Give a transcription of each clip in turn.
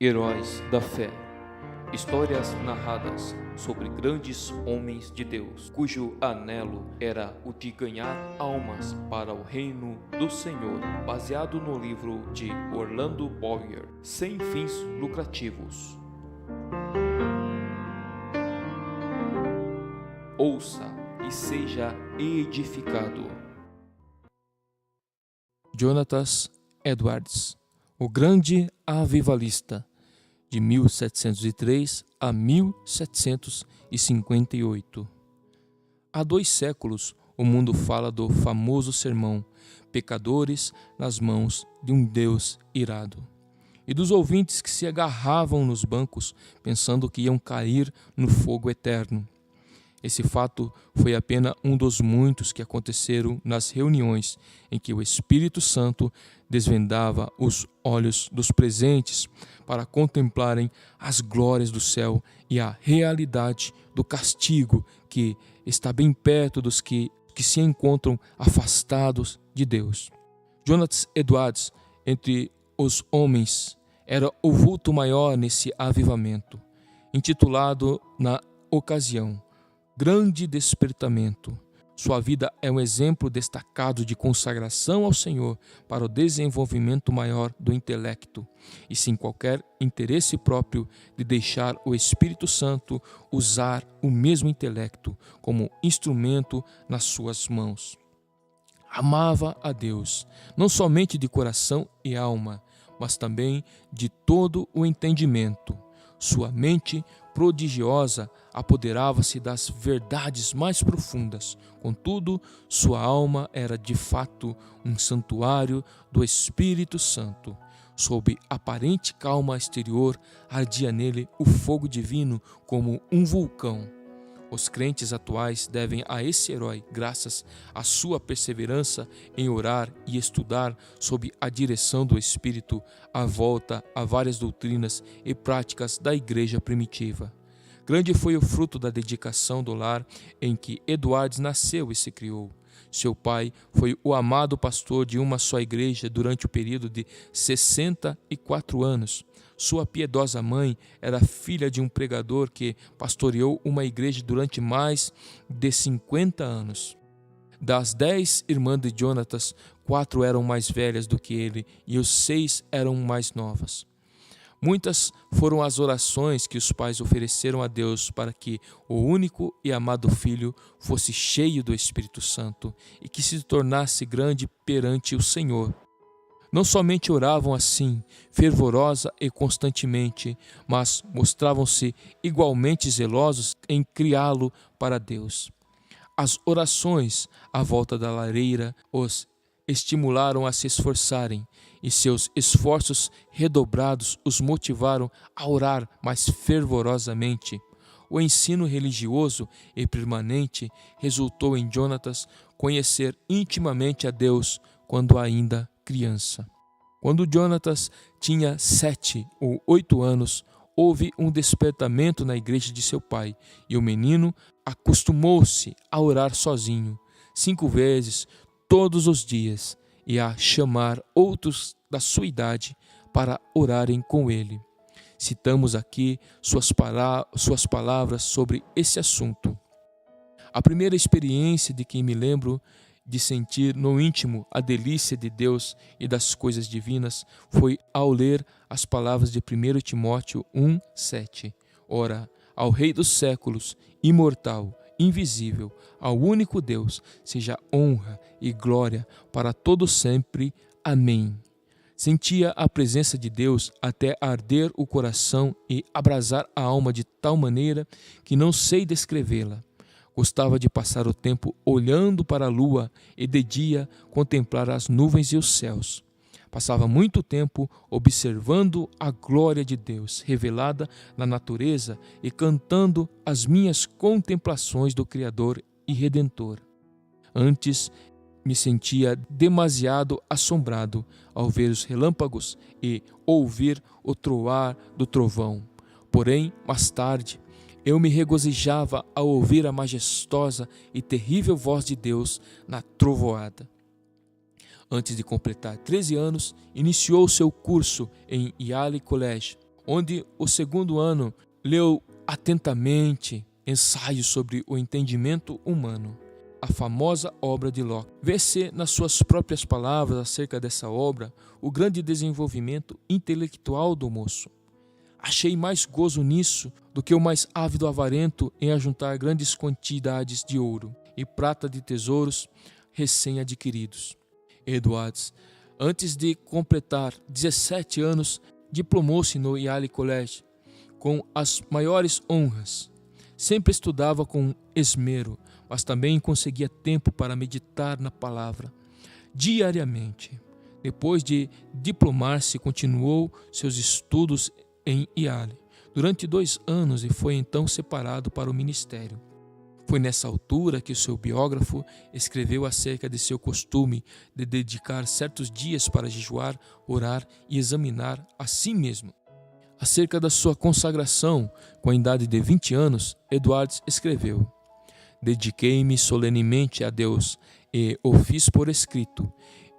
Heróis da fé. Histórias narradas sobre grandes homens de Deus, cujo anelo era o de ganhar almas para o reino do Senhor, baseado no livro de Orlando Boyer, Sem Fins Lucrativos. Ouça e seja edificado. Jonathan Edwards, o grande avivalista, de 1703 a 1758. Há 2 séculos, o mundo fala do famoso sermão Pecadores nas mãos de um Deus irado, e dos ouvintes que se agarravam nos bancos pensando que iam cair no fogo eterno. Esse fato foi apenas um dos muitos que aconteceram nas reuniões em que o Espírito Santo desvendava os olhos dos presentes para contemplarem as glórias do céu e a realidade do castigo que está bem perto dos que se encontram afastados de Deus. Jonathan Edwards, entre os homens, era o vulto maior nesse avivamento, intitulado na ocasião Grande Despertamento. Sua vida é um exemplo destacado de consagração ao Senhor para o desenvolvimento maior do intelecto e sem qualquer interesse próprio de deixar o Espírito Santo usar o mesmo intelecto como instrumento nas suas mãos. Amava a Deus, não somente de coração e alma, mas também de todo o entendimento. Sua mente prodigiosa apoderava-se das verdades mais profundas. Contudo, sua alma era de fato um santuário do Espírito Santo. Sob aparente calma exterior, ardia nele o fogo divino como um vulcão. Os crentes atuais devem a esse herói graças à sua perseverança em orar e estudar sob a direção do Espírito a volta a várias doutrinas e práticas da igreja primitiva. Grande foi o fruto da dedicação do lar em que Edwards nasceu e se criou. Seu pai foi o amado pastor de uma só igreja durante o período de 64 anos. Sua piedosa mãe era filha de um pregador que pastoreou uma igreja durante mais de 50 anos. Das 10 irmãs de Jonatas, 4 eram mais velhas do que ele e os 6 eram mais novas. Muitas foram as orações que os pais ofereceram a Deus para que o único e amado filho fosse cheio do Espírito Santo e que se tornasse grande perante o Senhor. Não somente oravam assim, fervorosa e constantemente, mas mostravam-se igualmente zelosos em criá-lo para Deus. As orações à volta da lareira os estimularam a se esforçarem, e seus esforços redobrados os motivaram a orar mais fervorosamente. O ensino religioso e permanente resultou em Jonatas conhecer intimamente a Deus quando ainda criança. Quando Jonatas tinha 7 ou 8 anos, houve um despertamento na igreja de seu pai, e o menino acostumou-se a orar sozinho, 5 vezes todos os dias, e a chamar outros da sua idade para orarem com ele. Citamos aqui suas palavras sobre esse assunto. A primeira experiência de quem me lembro de sentir no íntimo a delícia de Deus e das coisas divinas foi ao ler as palavras de 1 Timóteo 1:7. Ora, ao Rei dos séculos, imortal, invisível, ao único Deus, seja honra e glória para todo sempre. Amém. Sentia a presença de Deus até arder o coração e abrasar a alma de tal maneira que não sei descrevê-la. Gostava de passar o tempo olhando para a lua e de dia contemplar as nuvens e os céus. Passava muito tempo observando a glória de Deus revelada na natureza e cantando as minhas contemplações do Criador e Redentor. Antes, me sentia demasiado assombrado ao ver os relâmpagos e ouvir o troar do trovão. Porém, mais tarde, eu me regozijava ao ouvir a majestosa e terrível voz de Deus na trovoada. Antes de completar 13 anos, iniciou seu curso em Yale College, onde o segundo ano leu atentamente ensaios sobre o entendimento humano, a famosa obra de Locke. Vê-se nas suas próprias palavras acerca dessa obra o grande desenvolvimento intelectual do moço. Achei mais gozo nisso do que o mais ávido avarento em ajuntar grandes quantidades de ouro e prata de tesouros recém-adquiridos. Edwards, antes de completar 17 anos, diplomou-se no Yale College com as maiores honras. Sempre estudava com esmero, mas também conseguia tempo para meditar na palavra diariamente. Depois de diplomar-se, continuou seus estudos em Yale durante 2 anos e foi então separado para o ministério. Foi nessa altura que o seu biógrafo escreveu acerca de seu costume de dedicar certos dias para jejuar, orar e examinar a si mesmo. Acerca da sua consagração, com a idade de 20 anos, Edwards escreveu: dediquei-me solenemente a Deus e o fiz por escrito,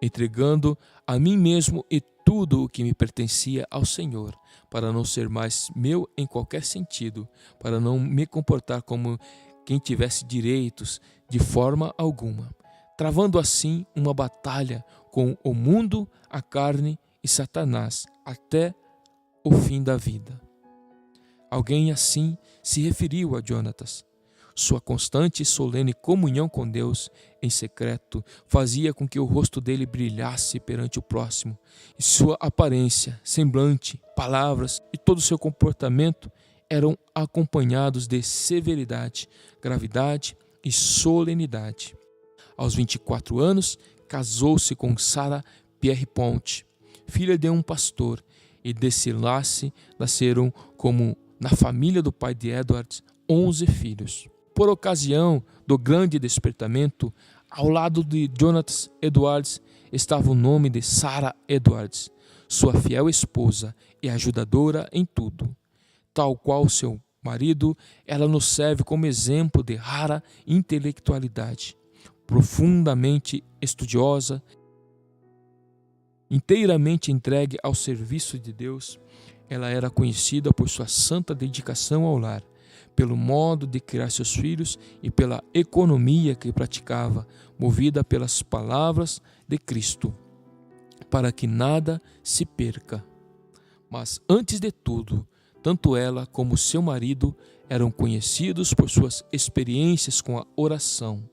entregando a mim mesmo e tudo o que me pertencia ao Senhor, para não ser mais meu em qualquer sentido, para não me comportar como quem tivesse direitos de forma alguma, travando assim uma batalha com o mundo, a carne e Satanás até o fim da vida. Alguém assim se referiu a Jonatas. Sua constante e solene comunhão com Deus em secreto fazia com que o rosto dele brilhasse perante o próximo, e sua aparência, semblante, palavras e todo o seu comportamento eram acompanhados de severidade, gravidade e solenidade. Aos 24 anos, casou-se com Sarah Pierrepont, filha de um pastor, e desse laço nasceram, como na família do pai de Edwards, 11 filhos. Por ocasião do grande despertamento, ao lado de Jonathan Edwards estava o nome de Sarah Edwards, sua fiel esposa e ajudadora em tudo. Tal qual seu marido, ela nos serve como exemplo de rara intelectualidade, profundamente estudiosa, inteiramente entregue ao serviço de Deus. Ela era conhecida por sua santa dedicação ao lar, pelo modo de criar seus filhos e pela economia que praticava, movida pelas palavras de Cristo, para que nada se perca. Mas, antes de tudo, tanto ela como seu marido eram conhecidos por suas experiências com a oração.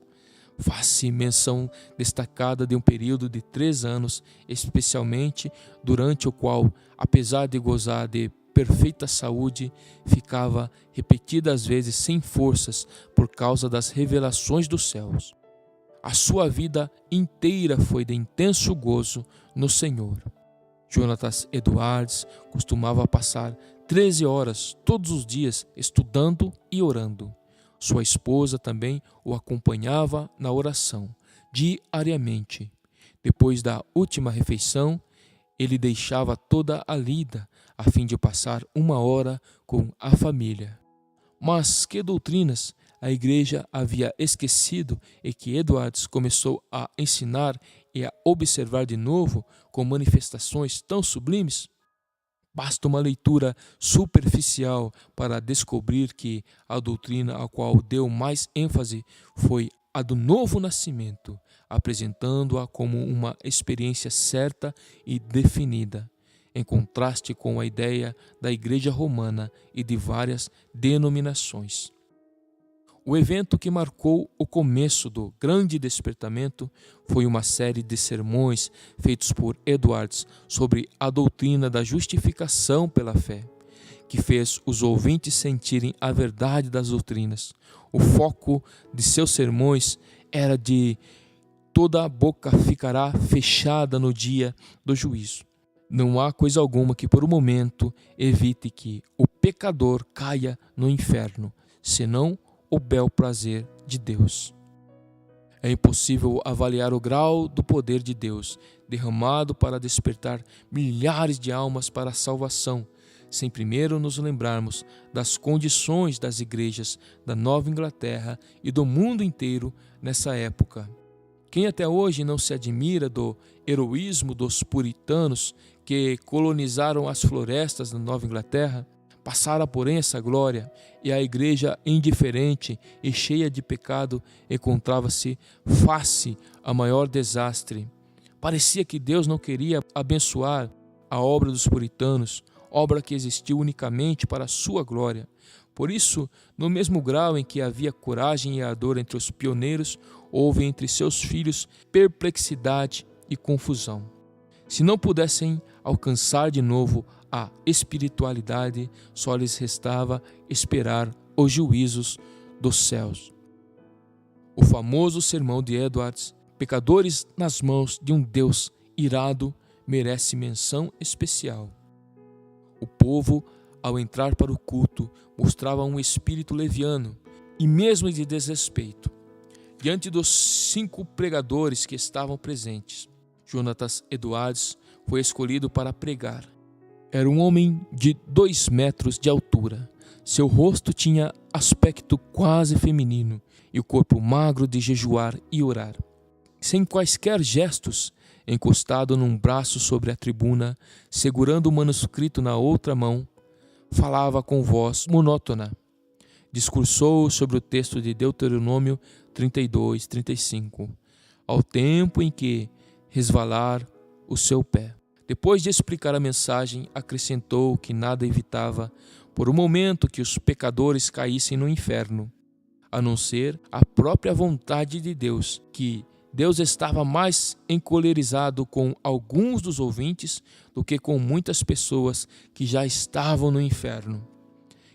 Faz-se menção destacada de um período de 3 anos, especialmente durante o qual, apesar de gozar de perfeita saúde, ficava repetidas vezes sem forças por causa das revelações dos céus. A sua vida inteira foi de intenso gozo no Senhor. Jonathan Edwards costumava passar 13 horas todos os dias estudando e orando. Sua esposa também o acompanhava na oração, diariamente. Depois da última refeição, ele deixava toda a lida, a fim de passar 1 hora com a família. Mas que doutrinas a igreja havia esquecido e que Edwards começou a ensinar e a observar de novo com manifestações tão sublimes? Basta uma leitura superficial para descobrir que a doutrina a qual deu mais ênfase foi a do novo nascimento, apresentando-a como uma experiência certa e definida, em contraste com a ideia da Igreja Romana e de várias denominações. O evento que marcou o começo do grande despertamento foi uma série de sermões feitos por Edwards sobre a doutrina da justificação pela fé, que fez os ouvintes sentirem a verdade das doutrinas. O foco de seus sermões era de toda a boca ficará fechada no dia do juízo. Não há coisa alguma que por um momento evite que o pecador caia no inferno, senão o bel prazer de Deus. É impossível avaliar o grau do poder de Deus derramado para despertar milhares de almas para a salvação, sem primeiro nos lembrarmos das condições das igrejas da Nova Inglaterra e do mundo inteiro nessa época. Quem até hoje não se admira do heroísmo dos puritanos que colonizaram as florestas da Nova Inglaterra, passara, porém, essa glória, e a igreja, indiferente e cheia de pecado, encontrava-se face a maior desastre. Parecia que Deus não queria abençoar a obra dos puritanos, obra que existiu unicamente para a sua glória. Por isso, no mesmo grau em que havia coragem e ardor entre os pioneiros, houve entre seus filhos perplexidade e confusão. Se não pudessem alcançar de novo a espiritualidade, só lhes restava esperar os juízos dos céus. O famoso sermão de Edwards, Pecadores nas mãos de um Deus irado, merece menção especial. O povo, ao entrar para o culto, mostrava um espírito leviano e mesmo de desrespeito. Diante dos 5 pregadores que estavam presentes, Jonathan Edwards foi escolhido para pregar. Era um homem de 2 metros de altura. Seu rosto tinha aspecto quase feminino e o corpo magro de jejuar e orar. Sem quaisquer gestos, encostado num braço sobre a tribuna, segurando o manuscrito na outra mão, falava com voz monótona. Discursou sobre o texto de Deuteronômio 32, 35, ao tempo em que resvalar o seu pé. Depois de explicar a mensagem, acrescentou que nada evitava, por um momento, que os pecadores caíssem no inferno, a não ser a própria vontade de Deus, que Deus estava mais encolerizado com alguns dos ouvintes do que com muitas pessoas que já estavam no inferno.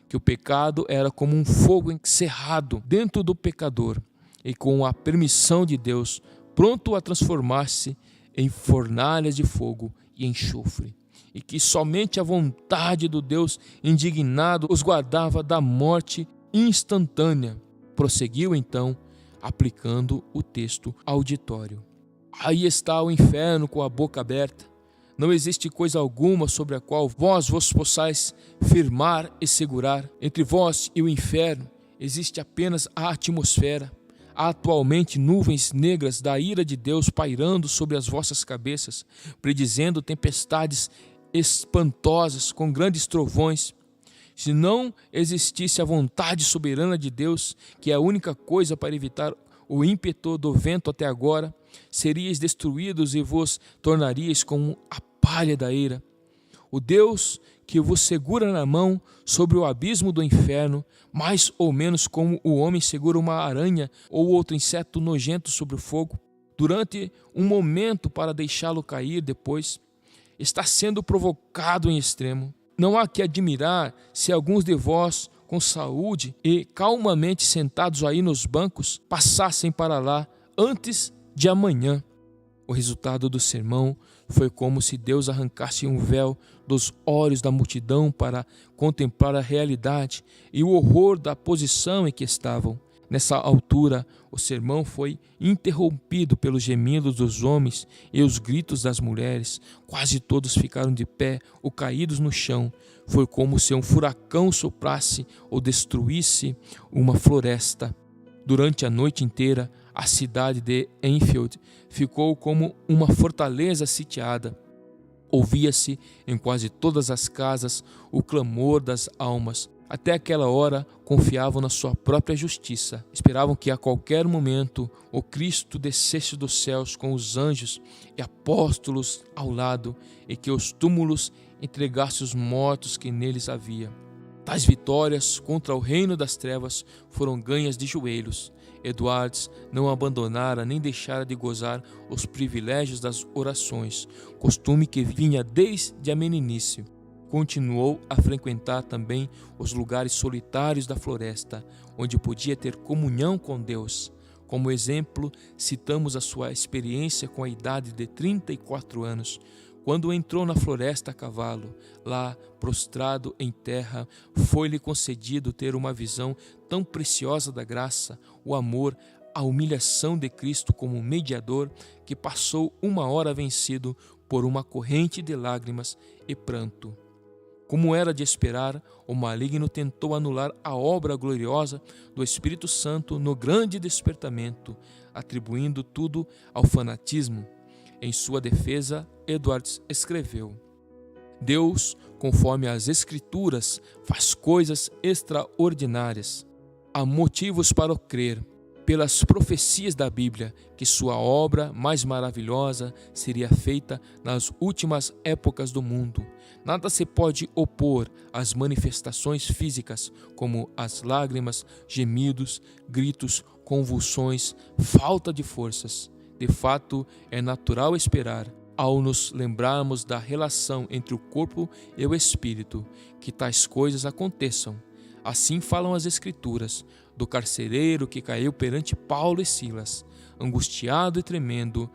Que o pecado era como um fogo encerrado dentro do pecador e, com a permissão de Deus, pronto a transformar-se em fornalhas de fogo e enxofre. E que somente a vontade do Deus indignado os guardava da morte instantânea. Prosseguiu então, aplicando o texto auditório. Aí está o inferno com a boca aberta. Não existe coisa alguma sobre a qual vós vos possais firmar e segurar. Entre vós e o inferno existe apenas a atmosfera. Há atualmente nuvens negras da ira de Deus pairando sobre as vossas cabeças, predizendo tempestades espantosas com grandes trovões. Se não existisse a vontade soberana de Deus, que é a única coisa para evitar o ímpeto do vento até agora, seríeis destruídos e vos tornaríeis como a palha da eira. O Deus que vos segura na mão sobre o abismo do inferno, mais ou menos como o homem segura uma aranha ou outro inseto nojento sobre o fogo, durante um momento para deixá-lo cair depois, está sendo provocado em extremo. Não há que admirar se alguns de vós, com saúde e calmamente sentados aí nos bancos, passassem para lá antes de amanhã. O resultado do sermão foi como se Deus arrancasse um véu dos olhos da multidão para contemplar a realidade e o horror da posição em que estavam. Nessa altura, o sermão foi interrompido pelos gemidos dos homens e os gritos das mulheres. Quase todos ficaram de pé ou caídos no chão. Foi como se um furacão soprasse ou destruísse uma floresta. Durante a noite inteira, a cidade de Enfield ficou como uma fortaleza sitiada. Ouvia-se em quase todas as casas o clamor das almas. Até aquela hora confiavam na sua própria justiça. Esperavam que a qualquer momento o Cristo descesse dos céus com os anjos e apóstolos ao lado e que os túmulos entregassem os mortos que neles havia. Tais vitórias contra o reino das trevas foram ganhas de joelhos. Edwards não abandonara nem deixara de gozar os privilégios das orações, costume que vinha desde a meninice. Continuou a frequentar também os lugares solitários da floresta, onde podia ter comunhão com Deus. Como exemplo, citamos a sua experiência com a idade de 34 anos, quando entrou na floresta a cavalo. Lá, prostrado em terra, foi-lhe concedido ter uma visão tão preciosa da graça, o amor, a humilhação de Cristo como mediador, que passou 1 hora vencido por uma corrente de lágrimas e pranto. Como era de esperar, o maligno tentou anular a obra gloriosa do Espírito Santo no grande despertamento, atribuindo tudo ao fanatismo. Em sua defesa, Edwards escreveu: Deus, conforme as Escrituras, faz coisas extraordinárias. Há motivos para o crer, pelas profecias da Bíblia, que sua obra mais maravilhosa seria feita nas últimas épocas do mundo. Nada se pode opor às manifestações físicas, como as lágrimas, gemidos, gritos, convulsões, falta de forças. De fato, é natural esperar, ao nos lembrarmos da relação entre o corpo e o espírito, que tais coisas aconteçam. Assim falam as Escrituras, do carcereiro que caiu perante Paulo e Silas, angustiado e tremendo,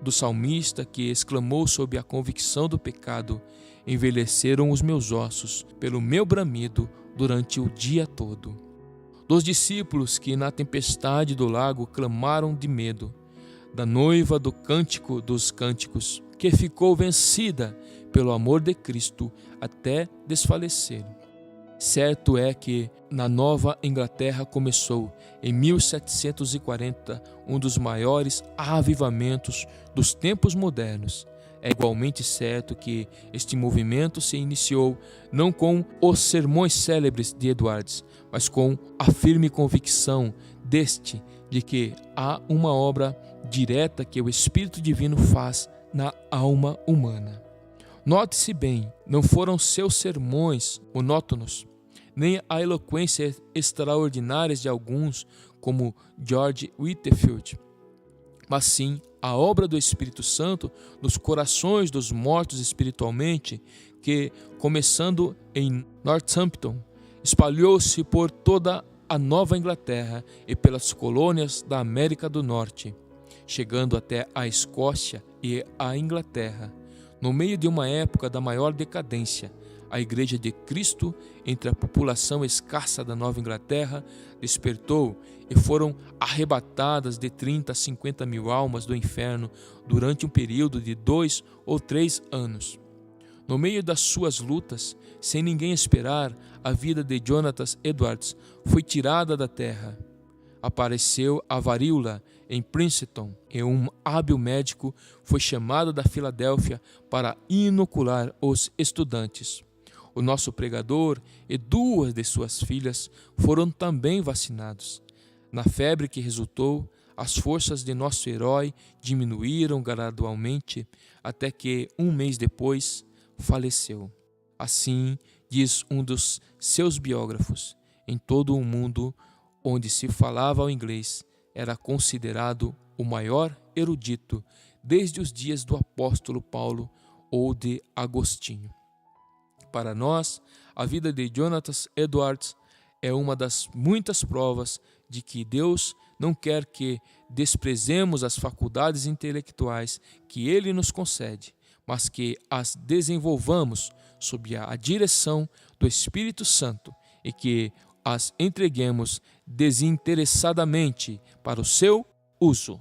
do salmista que exclamou sob a convicção do pecado: envelheceram os meus ossos pelo meu bramido durante o dia todo. Dos discípulos que na tempestade do lago clamaram de medo, da noiva do Cântico dos Cânticos, que ficou vencida pelo amor de Cristo até desfalecer. Certo é que na Nova Inglaterra começou, em 1740, um dos maiores avivamentos dos tempos modernos. É igualmente certo que este movimento se iniciou não com os sermões célebres de Edwards, mas com a firme convicção deste de que há uma obra direta que o Espírito Divino faz na alma humana. Note-se bem, não foram seus sermões monótonos, nem a eloquência extraordinária de alguns, como George Whitefield, mas sim a obra do Espírito Santo nos corações dos mortos espiritualmente, que, começando em Northampton, espalhou-se por toda a Nova Inglaterra e pelas colônias da América do Norte, chegando até a Escócia e a Inglaterra. No meio de uma época da maior decadência, a Igreja de Cristo, entre a população escassa da Nova Inglaterra, despertou e foram arrebatadas de 30 a 50 mil almas do inferno durante um período de 2 ou 3 anos. No meio das suas lutas, sem ninguém esperar, a vida de Jonathan Edwards foi tirada da terra. Apareceu a varíola em Princeton e um hábil médico foi chamado da Filadélfia para inocular os estudantes. O nosso pregador e 2 de suas filhas foram também vacinados. Na febre que resultou, as forças de nosso herói diminuíram gradualmente até que, um mês depois, faleceu. Assim, diz um dos seus biógrafos, em todo o mundo onde se falava o inglês, era considerado o maior erudito desde os dias do apóstolo Paulo ou de Agostinho. Para nós, a vida de Jonathan Edwards é uma das muitas provas de que Deus não quer que desprezemos as faculdades intelectuais que Ele nos concede, mas que as desenvolvamos sob a direção do Espírito Santo e que as entreguemos desinteressadamente para o seu uso.